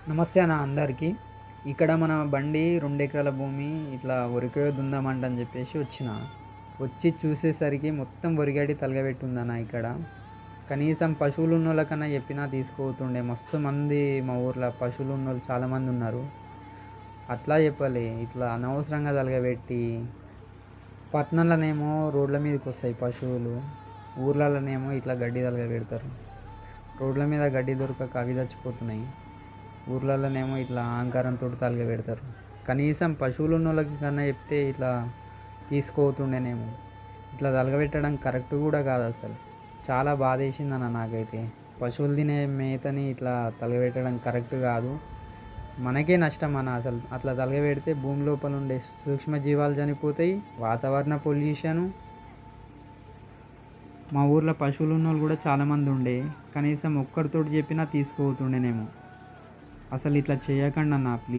నమస్తే అన్న అందరికీ. ఇక్కడ మన బండి 2 ఎకరాల భూమి ఇట్లా వరికి దుందామంట అని చెప్పేసి వచ్చిన. వచ్చి చూసేసరికి మొత్తం వరిగడ్డి తలగబెట్టుందన్న ఇక్కడ. కనీసం పశువులు ఉన్నోళ్ళకన్నా చెప్పినా తీసుకుపోతుండే. మస్తు మంది మా ఊర్లో పశువులు ఉన్నోళ్ళు చాలామంది ఉన్నారు. అట్లా చెప్పలే ఇట్లా అనవసరంగా తలగబెట్టి, పట్టణంలోనేమో రోడ్ల మీదకి వస్తాయి పశువులు, ఊర్లలోనేమో ఇట్లా గడ్డి తలగబెడతారు. రోడ్ల మీద గడ్డి దొరకక అవి చచ్చిపోతున్నాయి. ఊర్లలోనేమో ఇట్లా అహంకారంతో తలగబెడతారు. కనీసం పశువులు ఉన్నోళ్ళకి కన్నా చెప్తే ఇట్లా తీసుకుపోతుండేనేమో. ఇట్లా తలగబెట్టడం కరెక్ట్ కూడా కాదు అసలు. చాలా బాధేసిందన్న నాకైతే. పశువులు తినే మేతని ఇట్లా తలగబెట్టడం కరెక్ట్ కాదు. మనకే నష్టం అన్న అసలు. అట్లా తలగబెడితే భూమి లోపల ఉండే సూక్ష్మజీవాలు చనిపోతాయి, వాతావరణ పొల్యూషను. మా ఊర్లో పశువులు ఉన్నోళ్ళు కూడా చాలామంది ఉండే. కనీసం ఒక్కరితోటి చెప్పినా తీసుకుపోతుండేనేమో. అసలు ఇట్లా చేయకండి అన్న ప్లీజ్.